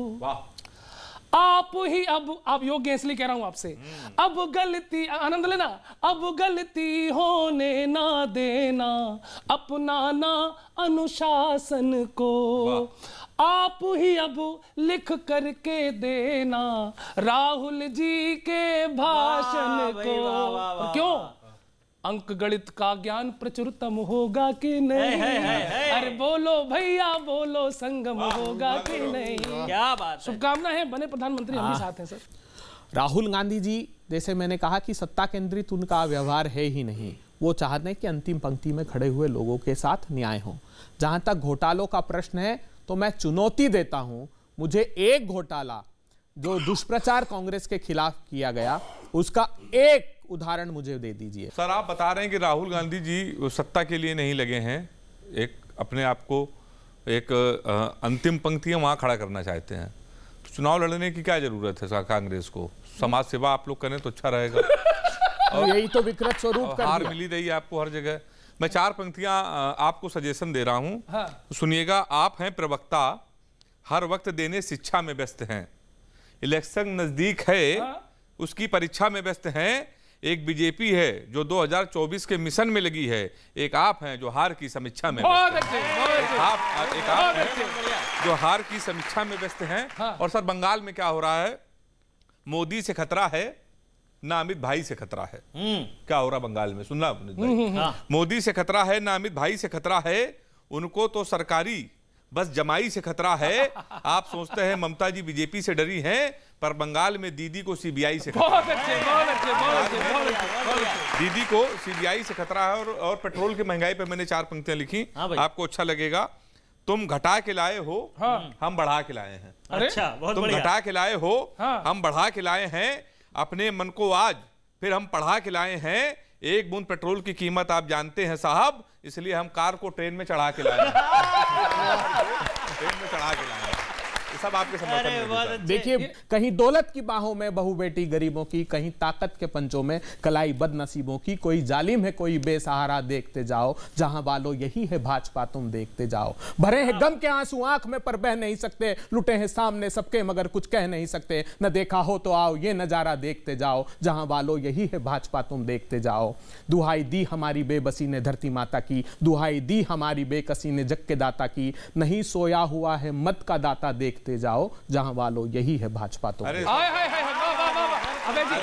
Speaker 3: आप ही अब आप योग्य हैं, इसलिए कह रहा हूं आपसे। अब गलती, आनंद लेना, अब गलती होने ना देना, अपनाना अनुशासन को। आप ही अब लिख करके देना राहुल जी के भाषण को। क्यों? अंक गणित का ज्ञान प्रचुरतम होगा कि नहीं? अरे बोलो भैया बोलो, संगम होगा कि नहीं?
Speaker 2: क्या बात है।
Speaker 3: शुभकामनाएं हैं, बने प्रधानमंत्री, हम भी साथ हैं सर।
Speaker 4: राहुल गांधी जी, जैसे मैंने कहा कि सत्ता केंद्रित उनका व्यवहार है ही नहीं। वो चाहते हैं कि अंतिम पंक्ति में खड़े हुए लोगों के साथ न्याय हो। जहां तक घोटालों का प्रश्न है, तो मैं चुनौती देता हूं, मुझे एक घोटाला जो दुष्प्रचार कांग्रेस के खिलाफ किया गया, उसका एक उदाहरण मुझे दे दीजिए।
Speaker 1: सर, आप बता रहे हैं कि राहुल गांधी जी सत्ता के लिए नहीं लगे हैं, एक अपने आप को एक अंतिम पंक्ति में वहां खड़ा करना चाहते हैं। तो चुनाव लड़ने की क्या जरूरत है कांग्रेस को? समाज सेवा आप लोग करें तो अच्छा रहेगा।
Speaker 4: यही तो विकृत स्वरूप कर
Speaker 1: हार
Speaker 4: दिया।
Speaker 1: मिली रही है आपको हर जगह। मैं 4 पंक्तियां आपको सजेशन दे रहा हूं।
Speaker 3: हाँ।
Speaker 1: सुनिएगा। आप हैं प्रवक्ता, हर वक्त देने शिक्षा में व्यस्त हैं, इलेक्शन नजदीक है, उसकी परीक्षा में व्यस्त हैं। एक बीजेपी है जो 2024 के मिशन में लगी है, एक आप हैं जो हार की समीक्षा में
Speaker 3: बहुत
Speaker 1: व्यस्त
Speaker 3: अच्छे,
Speaker 1: हैं।
Speaker 3: बहुत अच्छे,
Speaker 1: एक आप हैं
Speaker 3: अच्छे।
Speaker 1: जो हार की समीक्षा में व्यस्त हैं। और सर बंगाल में क्या हो रहा है? मोदी से खतरा है ना अमित भाई से खतरा है। क्या हो रहा बंगाल में सुनना आपने? मोदी से खतरा है ना अमित भाई से खतरा है, उनको तो सरकारी बस जमाई से खतरा है। आप सोचते हैं ममता जी बीजेपी से डरी हैं, पर बंगाल में दीदी को सीबीआई से खतरा
Speaker 3: बहुत अच्छे, बहुत अच्छे, बहुत अच्छे, बहुत अच्छे।
Speaker 1: दीदी को सीबीआई से खतरा है। और पेट्रोल की महंगाई पे मैंने 4 पंक्तियां लिखी, आपको अच्छा लगेगा। तुम घटा के लाए हो, हम बढ़ा के लाए हैं।
Speaker 2: अच्छा, बहुत
Speaker 1: तुम
Speaker 2: बढ़िया।
Speaker 1: घटा के लाए हो, हम बढ़ा के लाए हैं। अपने मन को आज फिर हम पढ़ा के लाए हैं। 1 बूंद पेट्रोल की कीमत आप जानते हैं साहब, इसलिए हम कार को ट्रेन में चढ़ा के लाए ट्रेन में चढ़ा के लाए। ये सब आपके समर्थन में।
Speaker 4: देखिए, कहीं दौलत की बाहों में बहू बेटी गरीबों की, कहीं ताकत के पंचों में कलाई बदनसीबों की, कोई जालिम है कोई बेसहारा, देखते जाओ जहां वालों यही है भाजपा तुम देखते जाओ। भरे हैं गम के आंसू आंख में पर बह नहीं सकते, लुटे हैं सामने सबके मगर कुछ कह नहीं सकते। न देखा हो तो आओ ये नजारा देखते जाओ, जहां वालों यही है भाजपा तुम देखते जाओ। दुहाई दी हमारी बेबसी ने धरती माता की, दुहाई दी हमारी बेकसी ने जग के दाता की, नहीं सोया हुआ है मत का दाता देखते जाओ, जहां वालों यही है भाजपा तो।
Speaker 1: अरे
Speaker 3: हाय हाय हाय, वाह वाह वाह, अबे जी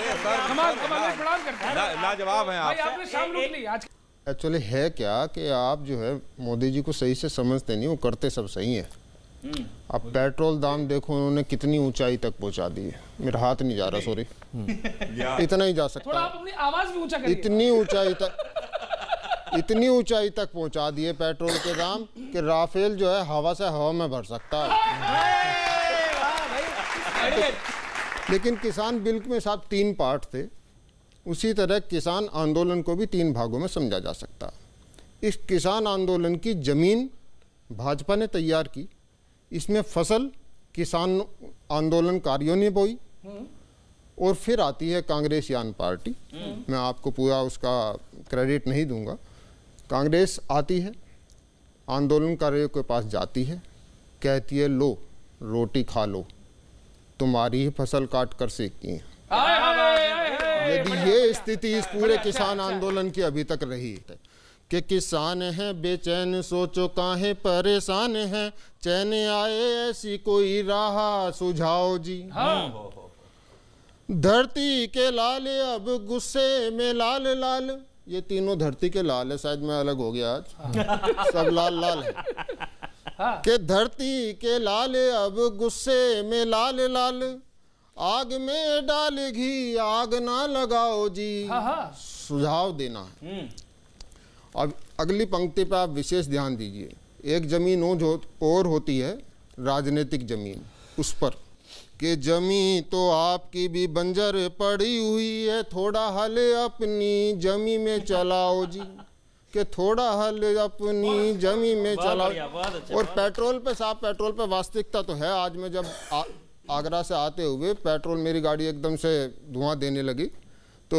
Speaker 3: कमाल कमाल, प्रणाम करते हैं।
Speaker 1: लाजवाब हैं आप।
Speaker 3: भाई आपने शाम लूट ली आज।
Speaker 6: एक्चुअली है क्या कि आप जो है मोदी जी को सही से समझते नहीं, वो करते सब सही है। अब पेट्रोल दाम देखो उन्होंने कितनी ऊंचाई तक पहुंचा दी है। मेरा हाथ नहीं जा रहा, सॉरी। इतना ही जा सकता
Speaker 3: थोड़ा आप अपनी आवाज भी ऊंचा करिए।
Speaker 6: इतनी ऊंचाई तक पहुंचा दिए पेट्रोल के दाम कि राफेल जो है हवा से हवा में भर सकता है। लेकिन किसान बिल में साहब 3 पार्ट थे, उसी तरह किसान आंदोलन को भी 3 भागों में समझा जा सकता है। इस किसान आंदोलन की जमीन भाजपा ने तैयार की, इसमें फसल किसान आंदोलनकारियों ने बोई, और फिर आती है कांग्रेस यान पार्टी। मैं आपको पूरा उसका क्रेडिट नहीं दूंगा। कांग्रेस आती है, आंदोलनकारियों के पास जाती है, कहती है लो रोटी खा लो, तुम्हारी ही फसल काट कर सेकती है। यदि ये स्थिति इस पूरे किसान आंदोलन की अभी तक रही है कि किसान हैं बेचैन सोचो काहे परेशान हैं, चैन आए ऐसी कोई राह सुझाओ जी। धरती के लाल अब गुस्से में लाल लाल, ये तीनों धरती के लाल है, शायद मैं अलग हो गया आज, सब लाल लाल है। कि धरती के लाल अब गुस्से में लाल लाल, आग में डाल घी आग ना लगाओ जी, सुझाव देना है। अब अगली पंक्ति पे आप विशेष ध्यान दीजिए। एक जमीन और होती है राजनीतिक जमीन, उस पर कि जमी तो आपकी भी बंजर पड़ी हुई है, थोड़ा हल अपनी जमी में चलाओ जी, कि थोड़ा हल अपनी जमी में चलाओ। और पेट्रोल पे साहब, पेट्रोल पे वास्तविकता तो है। आज मैं जब आगरा से आते हुए पेट्रोल, मेरी गाड़ी एकदम से धुआं देने लगी, तो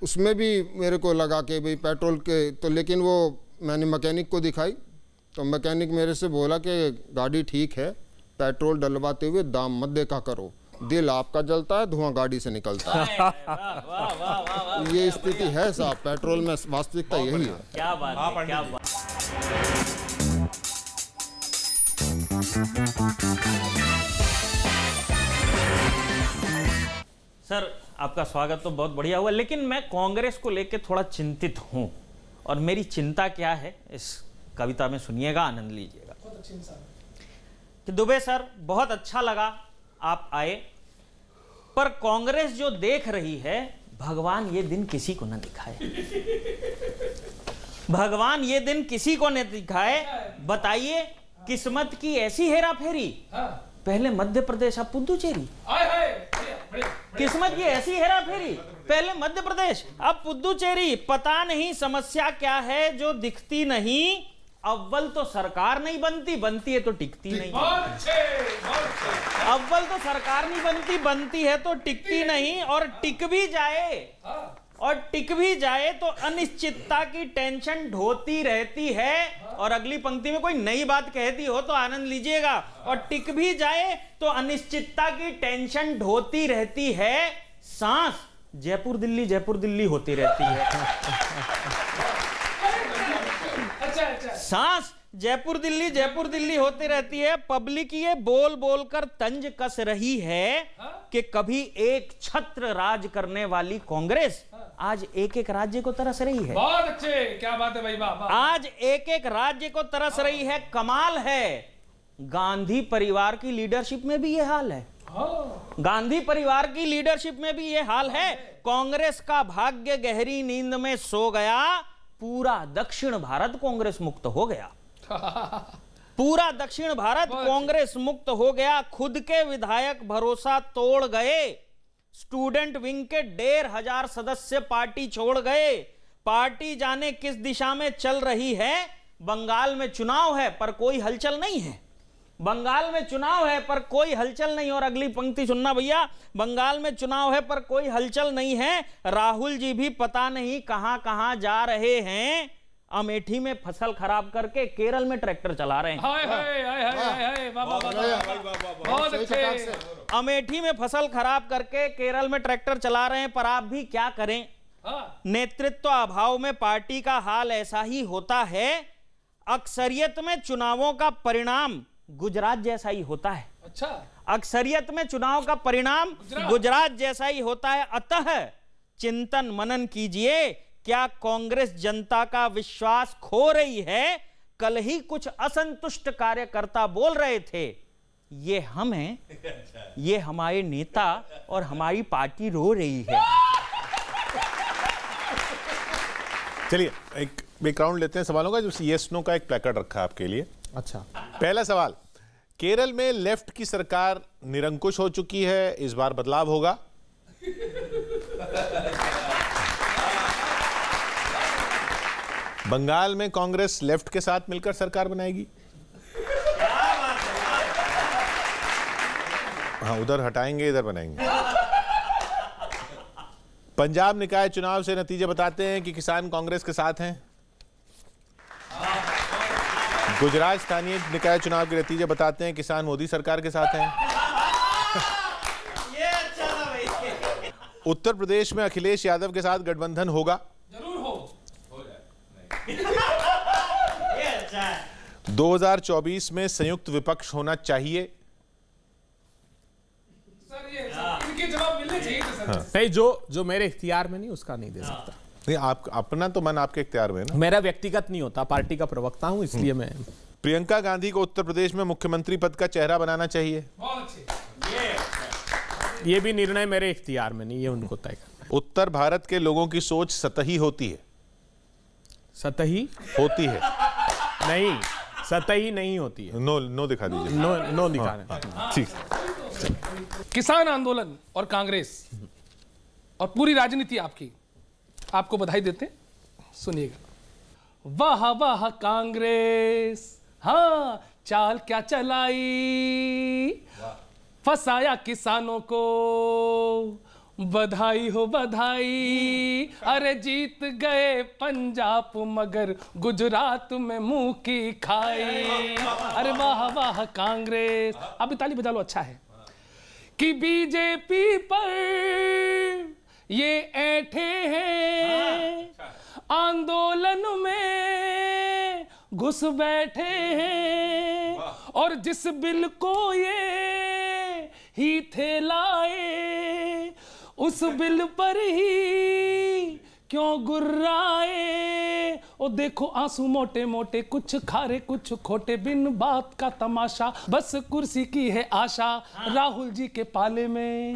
Speaker 6: उसमें भी मेरे को लगा कि भाई पेट्रोल के तो, लेकिन वो मैंने मैकेनिक को दिखाई तो मैकेनिक मेरे से बोला कि गाड़ी ठीक है, पेट्रोल डलवाते हुए दाम मत देखा करो, दिल आपका जलता है, धुआं गाड़ी से निकलता है। ये स्थिति है साहब, पेट्रोल में वास्तविकता यही है।
Speaker 2: क्या बात है, क्या बात। सर आपका स्वागत तो बहुत बढ़िया हुआ, लेकिन मैं कांग्रेस को लेकर थोड़ा चिंतित हूं, और मेरी चिंता क्या है इस कविता में सुनिएगा, आनंद लीजिएगा। कि दुबे सर बहुत अच्छा लगा आप आए, पर कांग्रेस जो देख रही है, भगवान ये दिन किसी को न दिखाए, भगवान ये दिन किसी को न दिखाए। बताइए किस्मत की ऐसी हेरा फेरी, पहले मध्य प्रदेश अब पुदुचेरी। किस्मत की ऐसी हेरा फेरी, पहले मध्य प्रदेश अब पुदुचेरी। पता नहीं समस्या क्या है जो दिखती नहीं, अव्वल तो सरकार नहीं बनती, बनती है तो टिकती नहीं। अव्वल तो सरकार नहीं बनती, बनती है तो टिकती नहीं, और टिक भी जाए और टिक भी जाए तो अनिश्चितता की टेंशन ढोती रहती है। और अगली पंक्ति में कोई नई बात कहती हो तो आनंद लीजिएगा। और टिक भी जाए तो अनिश्चितता की टेंशन ढोती रहती है, सांस जयपुर दिल्ली होती रहती है। सांस जयपुर दिल्ली होती रहती है। पब्लिक ये बोल बोल कर तंज कस रही है कि कभी एक छत्र राज करने वाली कांग्रेस आज एक एक राज्य को तरस रही है।
Speaker 3: बहुत अच्छे, क्या बात है भाई, वाह।
Speaker 2: आज एक एक राज्य को तरस रही है। कमाल है, गांधी परिवार की लीडरशिप में भी ये हाल है। गांधी परिवार की लीडरशिप में भी ये हाल है। कांग्रेस का भाग्य गहरी नींद में सो गया, पूरा दक्षिण भारत कांग्रेस मुक्त हो गया। पूरा दक्षिण भारत कांग्रेस मुक्त हो गया। खुद के विधायक भरोसा तोड़ गए। स्टूडेंट विंग के 1,500 सदस्य पार्टी छोड़ गए। पार्टी जाने किस दिशा में चल रही है। बंगाल में चुनाव है पर कोई हलचल नहीं है। बंगाल में चुनाव है पर कोई हलचल नहीं। और अगली पंक्ति सुनना भैया, बंगाल में चुनाव है पर कोई हलचल नहीं है। राहुल जी भी पता नहीं कहां कहां जा रहे हैं। अमेठी में फसल खराब करके केरल में ट्रैक्टर चला रहे हैं।
Speaker 3: बहुत अच्छे।
Speaker 2: अमेठी में फसल खराब करके केरल में ट्रैक्टर चला रहे हैं, पर आप भी क्या करें, नेतृत्व अभाव में पार्टी का हाल ऐसा ही होता है। अक्सरियत में चुनावों का परिणाम गुजरात जैसा ही होता है।
Speaker 3: अच्छा,
Speaker 2: अक्सरियत में चुनाव का परिणाम गुजरात जैसा ही होता है। अतः चिंतन मनन कीजिए, क्या कांग्रेस जनता का विश्वास खो रही है। कल ही कुछ असंतुष्ट कार्यकर्ता बोल रहे थे, ये हम हैं, ये हमारे नेता और हमारी पार्टी रो रही है।
Speaker 5: चलिए एक बैकग्राउंड लेते हैं सवालों का। जो यस नो का एक प्लेकार्ड रखा है आपके लिए।
Speaker 4: अच्छा,
Speaker 5: पहला सवाल, केरल में लेफ्ट की सरकार निरंकुश हो चुकी है, इस बार बदलाव होगा? बंगाल में कांग्रेस लेफ्ट के साथ मिलकर सरकार बनाएगी? हाँ, उधर हटाएंगे, इधर बनाएंगे। पंजाब निकाय चुनाव से नतीजे बताते हैं कि किसान कांग्रेस के साथ हैं। गुजरात स्थानीय निकाय चुनाव के नतीजे बताते हैं किसान मोदी सरकार के साथ हैं।
Speaker 2: ये अच्छा था भाई।
Speaker 5: उत्तर प्रदेश में अखिलेश यादव के साथ गठबंधन होगा?
Speaker 3: जरूर हो।
Speaker 2: ये अच्छा है।
Speaker 5: 2024 में संयुक्त विपक्ष होना चाहिए?
Speaker 3: सर ये इनके जवाब मिलने चाहिए थे सर।
Speaker 4: नहीं, जो मेरे इख्तियार में नहीं उसका नहीं दे सकता।
Speaker 5: नहीं, आप अपना तो मन आपके इख्तियार में है ना।
Speaker 4: मेरा व्यक्तिगत नहीं होता, पार्टी का प्रवक्ता हूं, इसलिए मैं।
Speaker 5: प्रियंका गांधी को उत्तर प्रदेश में मुख्यमंत्री पद का चेहरा बनाना चाहिए?
Speaker 3: बहुत अच्छे।
Speaker 4: ये भी निर्णय मेरे इख्तियार में नहीं, ये उनको तय करना।
Speaker 5: उत्तर भारत के लोगों की सोच सतही होती है?
Speaker 4: सतही
Speaker 5: होती है?
Speaker 4: नहीं, सतही नहीं होती है।
Speaker 5: नो दिखा दीजिए।
Speaker 4: नो दिखा रहे।
Speaker 5: ठीक।
Speaker 3: किसान आंदोलन और कांग्रेस और पूरी राजनीति आपकी, आपको बधाई देते हैं। सुनिएगा। वाह वाह कांग्रेस, हाँ चाल क्या चलाई, फसाया किसानों को, बधाई हो बधाई। अरे जीत गए पंजाब मगर गुजरात में मुंह की खाई। अरे वाह वाह कांग्रेस, आप भी ताली बजा लो, अच्छा है। कि बीजेपी पर ये ऐठे हैं, आंदोलन में घुस बैठे हैं, और जिस बिल को ये ही थे लाए, उस बिल पर ही क्यों गुर्राए। ओ देखो आंसू मोटे मोटे, कुछ खारे कुछ खोटे, बिन बात का तमाशा, बस कुर्सी की है आशा। राहुल जी के पाले में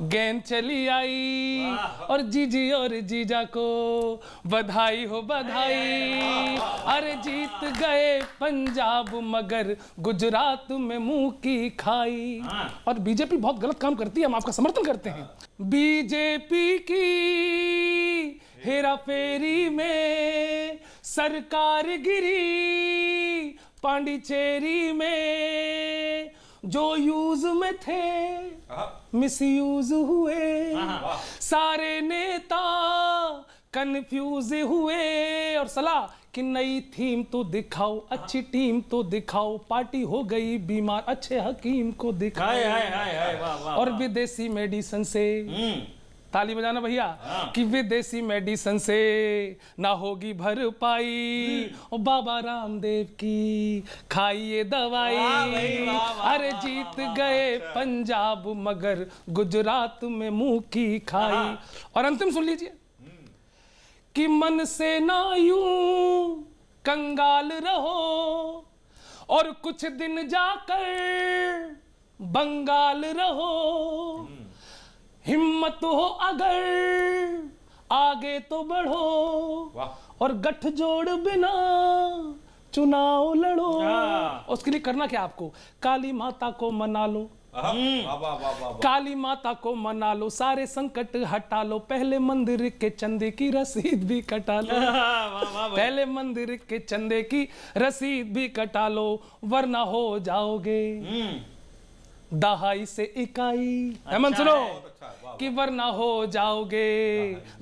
Speaker 3: गेंद चली आई, और जीजी और जीजा को बधाई हो बधाई। अरे जीत गए पंजाब मगर गुजरात में मुंह की खाई। और बीजेपी बहुत गलत काम करती है, हम आपका समर्थन करते हैं। बीजेपी की हेरा फेरी में सरकार गिरी, पांडिचेरी में जो यूज में थे मिसयूज हुए, सारे नेता कंफ्यूज हुए। और सलाह कि नई थीम तो दिखाओ, अच्छी टीम तो दिखाओ, पार्टी हो गई बीमार, अच्छे हकीम को दिखाओ। और विदेशी मेडिसिन से, ताली बजाना भैया, कि विदेशी मेडिसिन से ना होगी भरपाई, और बाबा रामदेव की खाइए दवाई। अरे जीत गए पंजाब मगर गुजरात में मुंह की खाई। और अंतिम सुन लीजिए कि मन से ना यूं कंगाल रहो, और कुछ दिन जाकर बंगाल रहो। हिम्मत हो अगर आगे तो बढ़ो, और गठजोड़ बिना चुनाव लड़ो। उसके लिए करना क्या आपको, काली माता को मना लो, काली माता को मना लो, सारे संकट हटा लो, पहले मंदिर के चंदे की रसीद भी कटा लो, पहले मंदिर के चंदे की रसीद भी कटा लो, वरना हो जाओगे दहाई से इकाई। हेमंत सुनो कि वरना हो जाओगे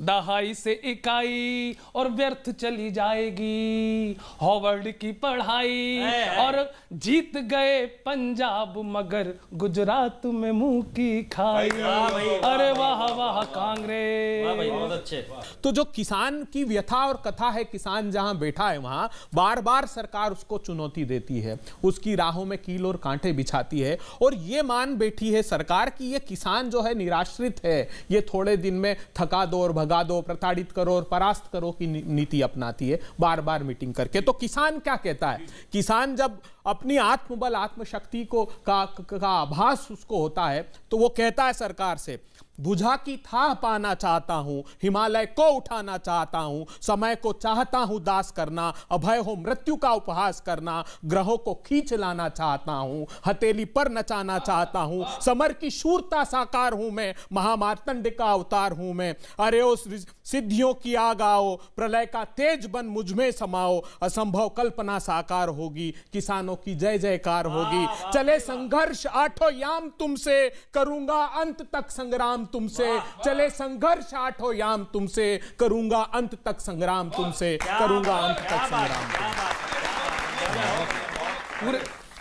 Speaker 3: दहाई से इकाई, और व्यर्थ चली जाएगी हार्वर्ड की पढ़ाई। और जीत गए पंजाब मगर गुजरात में मुंह की खाई। अरे वाह वाह कांग्रेस,
Speaker 2: बहुत अच्छे।
Speaker 4: तो जो किसान की व्यथा और कथा है, किसान जहां बैठा है वहां बार बार सरकार उसको चुनौती देती है, उसकी राहों में कील और कांटे बिछाती है, और ये मान बैठी है सरकार की ये किसान जो है निराश्रित है, ये थोड़े दिन में थका दो और भगा दो, प्रताड़ित करो और परास्त करो की नीति अपनाती है बार बार मीटिंग करके। तो किसान क्या कहता है, किसान जब अपनी आत्मबल आत्मशक्ति को का आभास उसको होता है तो वो कहता है सरकार से, बुझा की था पाना चाहता हूं, हिमालय को उठाना चाहता हूं, समय को चाहता हूं दास करना, अभय हो मृत्यु का उपहास करना, ग्रहों को खींच लाना चाहता हूं, हथेली पर नचाना चाहता हूं, समर की शूरता साकार हूं मैं, महामार्तंड का अवतार हूं मैं। अरे उस सिद्धियों की आग आओ, प्रलय का तेज बन मुझ में समाओ, असंभव कल्पना साकार होगी, किसानों की जय जयकार होगी। चले संघर्ष आठों याम तुमसे, करूंगा अंत तक संग्राम तुमसे, चले संघर्ष आठों याम तुमसे, करूंगा अंत तक संग्राम तुमसे, करूंगा अंत तक संग्राम।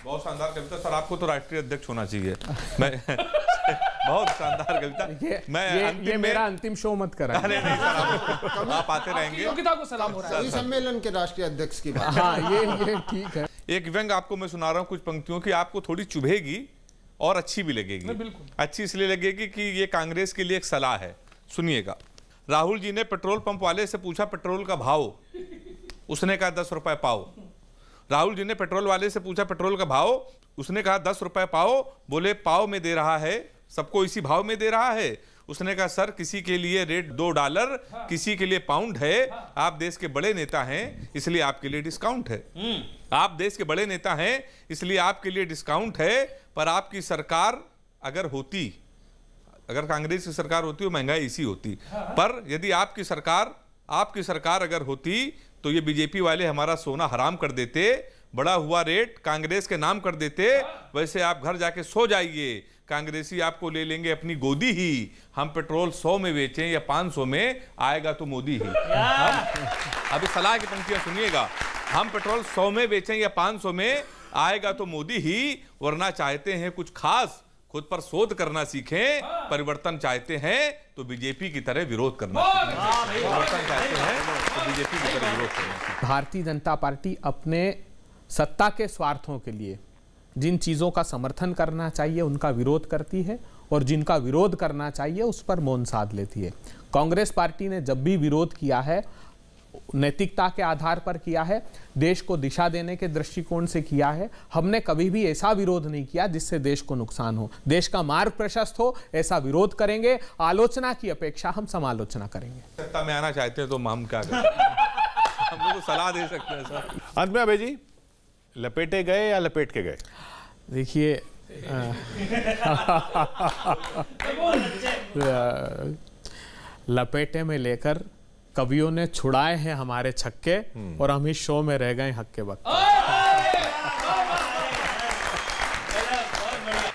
Speaker 1: बहुत शानदार कविता सर, आपको तो राष्ट्रीय अध्यक्ष होना चाहिए। मैं बहुत शानदार कविता। मैं
Speaker 4: ये मेरा अंतिम शो मत करा।
Speaker 1: अरे नहीं सर, आप आते रहेंगे।
Speaker 3: योग्यता को सलाम हो रहा है।
Speaker 6: सम्मेलन के राष्ट्रीय अध्यक्ष की बात।
Speaker 4: हाँ ये ठीक है।
Speaker 1: एक व्यंग आपको मैं सुना रहा हूँ कुछ पंक्तियों की, आपको थोड़ी चुभेगी और अच्छी भी लगेगी। अच्छी इसलिए लगेगी कि ये कांग्रेस के लिए एक सलाह है, सुनिएगा। राहुल जी ने पेट्रोल पंप वाले से पूछा पेट्रोल का भाव, उसने कहा 10 रुपए पाओ। राहुल जी ने पेट्रोल वाले से पूछा पेट्रोल का भाव, उसने कहा 10 रुपए पाओ। बोले पाव में दे रहा है, सबको इसी भाव में दे रहा है। उसने कहा सर किसी के लिए रेट $2, किसी के लिए पाउंड है। आप देश के बड़े नेता हैं इसलिए आपके लिए डिस्काउंट है। आप देश के बड़े नेता हैं इसलिए आपके लिए डिस्काउंट है। पर आपकी सरकार अगर होती, अगर कांग्रेस की सरकार होती तो महंगाई इसी होती। पर यदि आपकी सरकार अगर होती तो ये बीजेपी वाले हमारा सोना हराम कर देते, बड़ा हुआ रेट कांग्रेस के नाम कर देते। वैसे आप घर जाके सो जाइए, कांग्रेसी आपको ले लेंगे अपनी गोदी ही। हम पेट्रोल 100 में बेचें या 500 में, आएगा तो मोदी ही। अभी सलाह की पंक्तियां सुनिएगा। हम पेट्रोल 100 में बेचें या 500 में, आएगा तो मोदी ही। वरना चाहते हैं कुछ खास, खुद पर शोध करना सीखें। परिवर्तन चाहते हैं तो बीजेपी की तरह विरोध करना सीखें। परिवर्तन चाहते हैं तो बीजेपी की तरह विरोध करना सीखें।
Speaker 4: भारतीय जनता पार्टी अपने सत्ता के स्वार्थों के लिए जिन चीज़ों का समर्थन करना चाहिए उनका विरोध करती है, और जिनका विरोध करना चाहिए उस पर मौन साध लेती है। कांग्रेस पार्टी ने जब भी विरोध किया है नैतिकता के आधार पर किया है, देश को दिशा देने के दृष्टिकोण से किया है। हमने कभी भी ऐसा विरोध नहीं किया जिससे देश को नुकसान हो, देश का मार्ग प्रशस्त हो। ऐसा विरोध करेंगे, आलोचना की अपेक्षा हम समालोचना करेंगे।
Speaker 1: सत्ता में आना चाहते हैं तो हम क्या करें? हम लोग तो सलाह दे सकते हैं सर।
Speaker 5: अंत में अभय जी, लपेटे गए या लपेट के गए?
Speaker 4: देखिए लपेटे में लेकर कवियों ने छुड़ाए हैं हमारे छक्के, और हम इस शो में रह गए हक्के वक्त।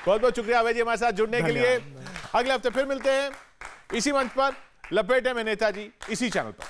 Speaker 5: बहुत बहुत शुक्रिया अभय जी हमारे साथ जुड़ने के लिए। अगले हफ्ते फिर मिलते हैं इसी मंच पर, लपेटे में नेताजी, इसी चैनल पर।